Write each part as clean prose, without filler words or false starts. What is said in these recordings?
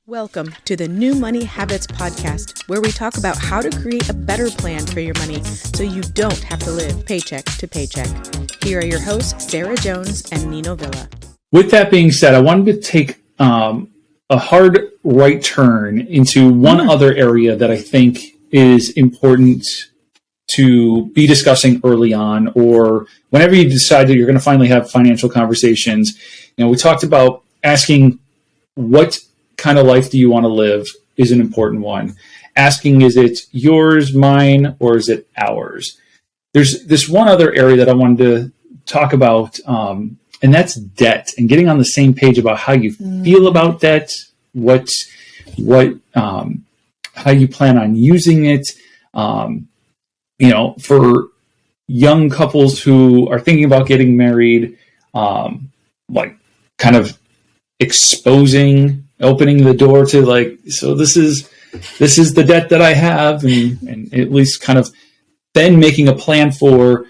Welcome to the New Money Habits Podcast, where we talk about how to create a better plan for your money so you don't have to live paycheck to paycheck. Here are your hosts, Sarah Jones and Nino Villa. With that being said, I wanted to take a hard right turn into one other area that I think is important to be discussing early on, or whenever you decide that you're going to finally have financial conversations. We talked about asking what kind of life do you want to live is an important one. Asking, is it yours, mine, or is it ours? There's this one other area that I wanted to talk about, and that's debt, and getting on the same page about how you feel about debt, how you plan on using it. For young couples who are thinking about getting married, kind of opening the door to so this is the debt that I have, and at least kind of then making a plan for,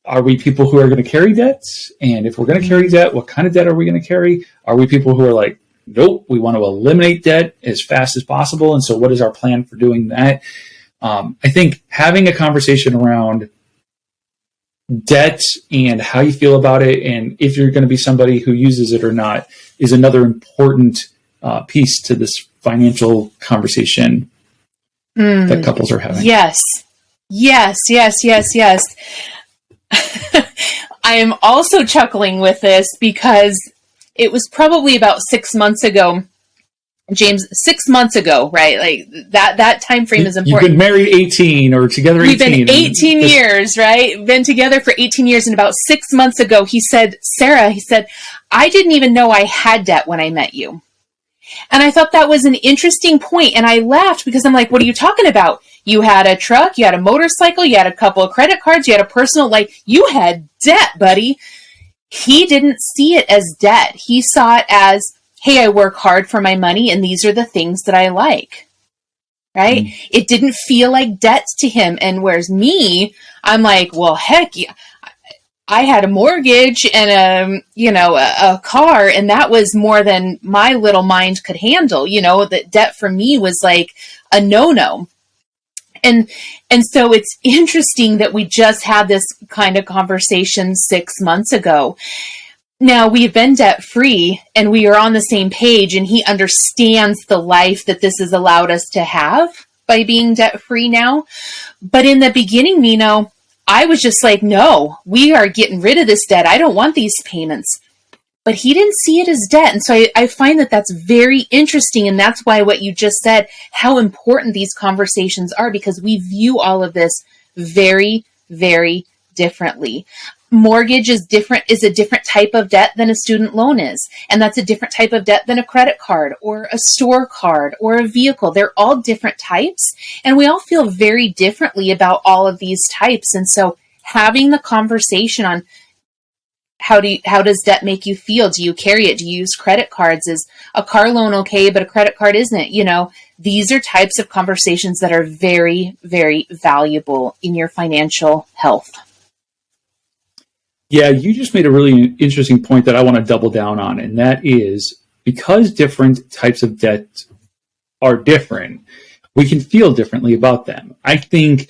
are we people who are going to carry debts? And if we're going to carry debt, what kind of debt are we going to carry? Are we people who are like, nope, we want to eliminate debt as fast as possible? And so what is our plan for doing that? I think having a conversation around debt and how you feel about it, and if you're going to be somebody who uses it or not, is another important piece to this financial conversation that couples are having. Yes. I am also chuckling with this because it was probably about 6 months ago. James, 6 months ago, right? Like that time frame is important. You've been married 18 or together 18. We've been 18 years, right? Been together for 18 years. And about 6 months ago, he said, Sarah, I didn't even know I had debt when I met you. And I thought that was an interesting point. And I laughed because I'm like, what are you talking about? You had a truck, you had a motorcycle, you had a couple of credit cards, you had a personal, you had debt, buddy. He didn't see it as debt. He saw it as, hey, I work hard for my money, and these are the things that I like, right? It didn't feel like debt to him. And whereas me, I'm like, well, heck yeah. I had a mortgage and a car, and that was more than my little mind could handle. That debt for me was like a no-no. And so it's interesting that we just had this kind of conversation 6 months ago. Now, we've been debt-free, and we are on the same page, and he understands the life that this has allowed us to have by being debt-free now. But in the beginning, Nino, I was just like, no, we are getting rid of this debt. I don't want these payments. But he didn't see it as debt. And so I find that that's very interesting. And that's why what you just said, how important these conversations are, because we view all of this very, very differently. Mortgage is a different type of debt than a student loan is. And that's a different type of debt than a credit card or a store card or a vehicle. They're all different types. And we all feel very differently about all of these types. And so having the conversation on how does debt make you feel? Do you carry it? Do you use credit cards? Is a car loan okay, but a credit card isn't? These are types of conversations that are very, very valuable in your financial health. Yeah, you just made a really interesting point that I want to double down on, and that is because different types of debt are different, we can feel differently about them. I think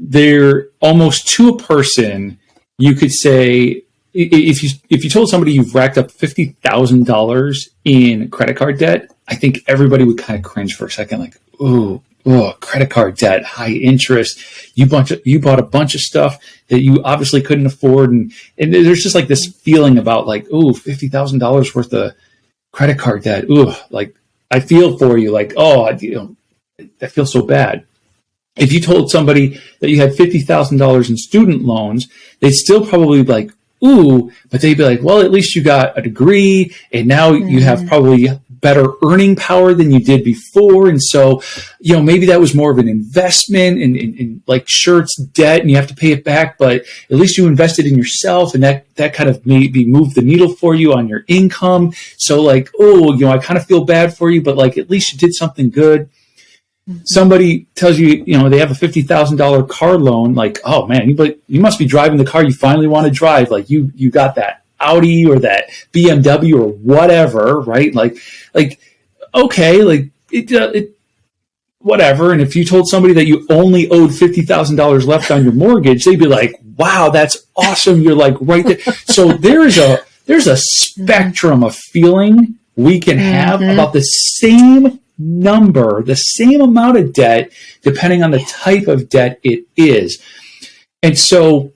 they're almost to a person, you could say, if you told somebody you've racked up $50,000 in credit card debt, I think everybody would kind of cringe for a second, like, ooh, credit card debt, high interest. You bought a bunch of stuff that you obviously couldn't afford. And there's just like this feeling about like, ooh, $50,000 worth of credit card debt. Ooh, I feel for you. I feel so bad. If you told somebody that you had $50,000 in student loans, they'd still probably be like, ooh, but they'd be like, well, at least you got a degree and now you have probably better earning power than you did before. And so, maybe that was more of an investment and sure, it's debt and you have to pay it back, but at least you invested in yourself, and that kind of maybe moved the needle for you on your income. So I kind of feel bad for you, but at least you did something good. Somebody tells you, they have a $50,000 car loan, oh man, you must be driving the car you finally want to drive. You got that Audi or that BMW or whatever, right? okay, like it whatever. And if you told somebody that you only owed $50,000 left on your mortgage, they'd be like, wow, that's awesome. You're like right there. So there's a spectrum of feeling we can have about the same number, the same amount of debt, depending on the type of debt it is. And so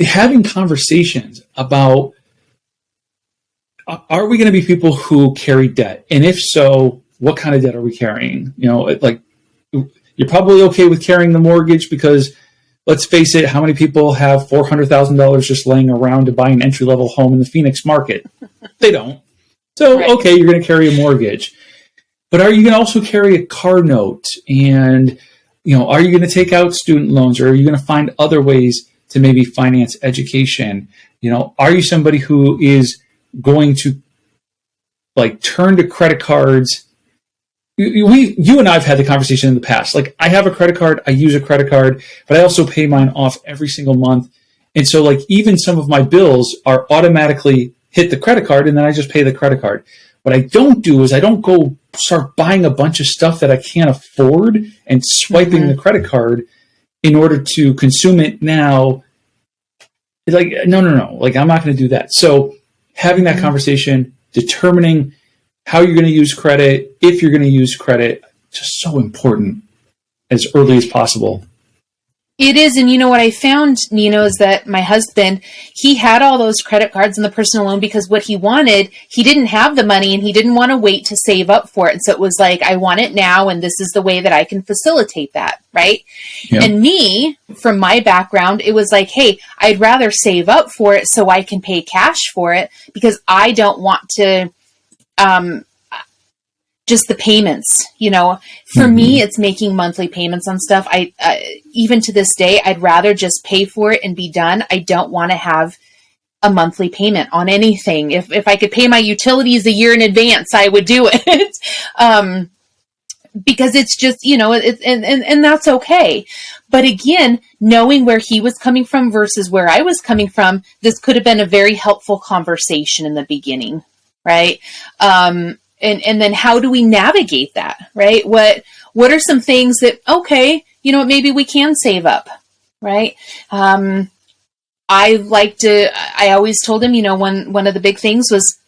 having conversations about, are we going to be people who carry debt? And if so, what kind of debt are we carrying? Like, you're probably okay with carrying the mortgage because, let's face it, how many people have $400,000 just laying around to buy an entry-level home in the Phoenix market? They don't. So, right. Okay, you're going to carry a mortgage. But are you going to also carry a car note? And, are you going to take out student loans, or are you going to find other ways to maybe finance education? Are you somebody who is going to like turn to credit cards? You and I have had the conversation in the past. Like, I have a credit card, I use a credit card, but I also pay mine off every single month. And so like even some of my bills are automatically hit the credit card, and then I just pay the credit card. What I don't do is I don't go start buying a bunch of stuff that I can't afford and swiping the credit card in order to consume it now. Like, no. Like, I'm not going to do that. So having that conversation, determining how you're going to use credit, if you're going to use credit, just so important as early as possible. It is. And what I found, Nino, is that my husband, he had all those credit cards and the personal loan because what he wanted, he didn't have the money and he didn't want to wait to save up for it. And so it was like, I want it now, and this is the way that I can facilitate that. Right. Yep. And me, from my background, it was like, hey, I'd rather save up for it so I can pay cash for it, because I don't want to, just the payments, for me, it's making monthly payments on stuff. I even to this day, I'd rather just pay for it and be done. I don't want to have a monthly payment on anything. If I could pay my utilities a year in advance, I would do it. Because it's just, and that's okay. But again, knowing where he was coming from versus where I was coming from, this could have been a very helpful conversation in the beginning. Right. And then how do we navigate that? Right. What are some things that, okay, maybe we can save up. Right. I always told him, one of the big things was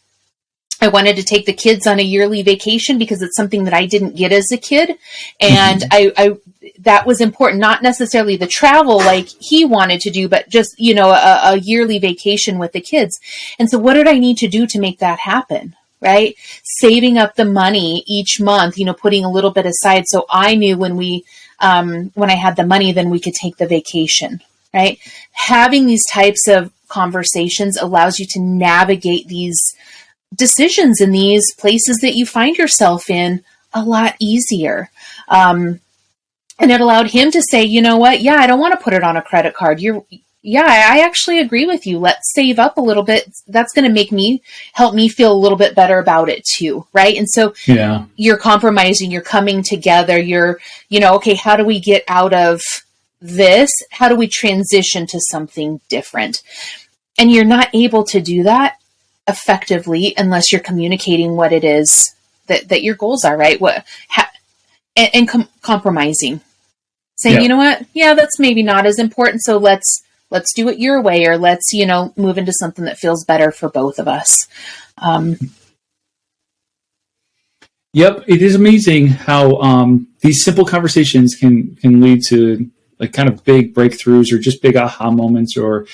I wanted to take the kids on a yearly vacation because it's something that I didn't get as a kid. And I that was important, not necessarily the travel like he wanted to do, but just, a yearly vacation with the kids. And so what did I need to do to make that happen? Right? Saving up the money each month, putting a little bit aside. So I knew when I had the money, then we could take the vacation, right? Having these types of conversations allows you to navigate these decisions in these places that you find yourself in a lot easier. And it allowed him to say, you know what? Yeah, I don't want to put it on a credit card. I actually agree with you. Let's save up a little bit. That's going to help me feel a little bit better about it too. Right. And so you're compromising, you're coming together, you're, okay, how do we get out of this? How do we transition to something different? And you're not able to do that effectively unless you're communicating what it is that your goals are, right? Compromising, saying, you know what? Yeah, that's maybe not as important. So let's do it your way, or let's, move into something that feels better for both of us. Yep. It is amazing how these simple conversations can lead to like kind of big breakthroughs or just big aha moments, or,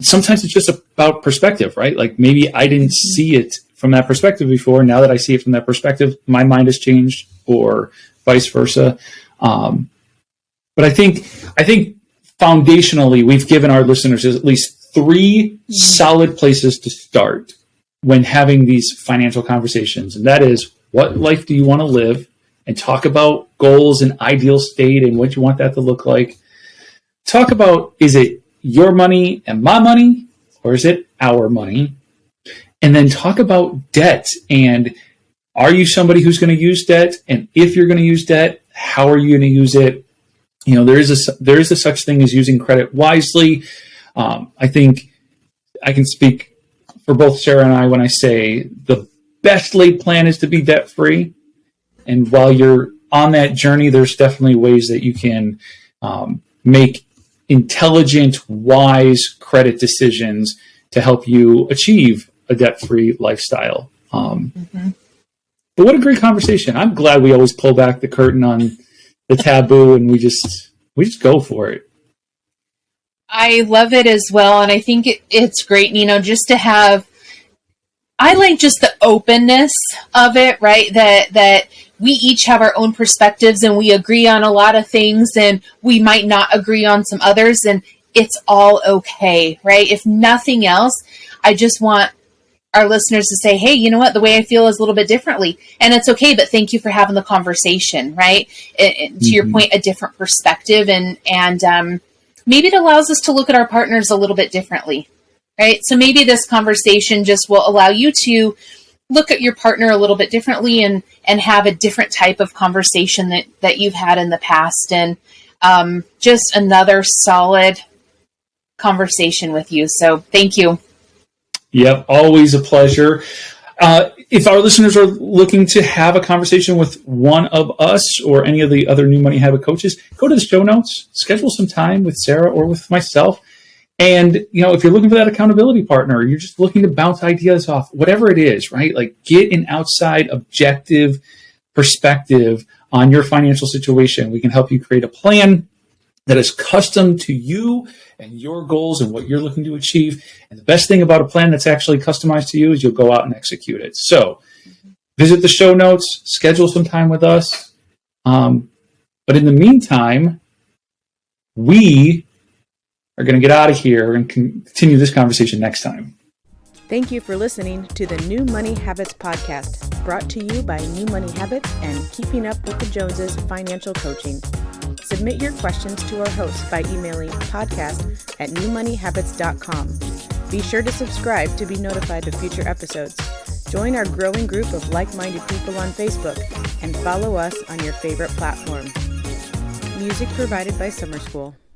sometimes it's just about perspective, right? Like maybe I didn't see it from that perspective before. Now that I see it from that perspective, my mind has changed, or vice versa. But I think foundationally, we've given our listeners at least 3 solid places to start when having these financial conversations. And that is, what life do you want to live? And talk about goals and ideal state and what you want that to look like. Talk about, is it your money and my money, or is it our money? And then talk about debt, and are you somebody who's going to use debt? And if you're going to use debt, how are you going to use it? There is a such thing as using credit wisely. I think I can speak for both Sarah and I when I say the best laid plan is to be debt free. And while you're on that journey, there's definitely ways that you can make intelligent, wise credit decisions to help you achieve a debt-free lifestyle. But what a great conversation. I'm glad we always pull back the curtain on the taboo and we just go for it. I love it as well. And I think it's great, just to have, I like just the openness of it, right? That we each have our own perspectives and we agree on a lot of things and we might not agree on some others, and it's all okay, right? If nothing else, I just want our listeners to say, hey, you know what? The way I feel is a little bit differently, and it's okay, but thank you for having the conversation, right? To your point, a different perspective, and maybe it allows us to look at our partners a little bit differently, right? So maybe this conversation just will allow you to look at your partner a little bit differently and have a different type of conversation that you've had in the past. And just another solid conversation with you. So thank you. Yep, always a pleasure. If our listeners are looking to have a conversation with one of us or any of the other New Money Habit coaches, go to the show notes, schedule some time with Sarah or with myself. And, if you're looking for that accountability partner, you're just looking to bounce ideas off, whatever it is, right? Like, get an outside objective perspective on your financial situation. We can help you create a plan that is custom to you and your goals and what you're looking to achieve. And the best thing about a plan that's actually customized to you is you'll go out and execute it. So visit the show notes, schedule some time with us. But in the meantime, we are going to get out of here and continue this conversation next time. Thank you for listening to the New Money Habits podcast, brought to you by New Money Habits and Keeping Up with the Joneses Financial Coaching. Submit your questions to our host by emailing podcast@newmoneyhabits.com. Be sure to subscribe to be notified of future episodes. Join our growing group of like-minded people on Facebook and follow us on your favorite platform. Music provided by Summer School.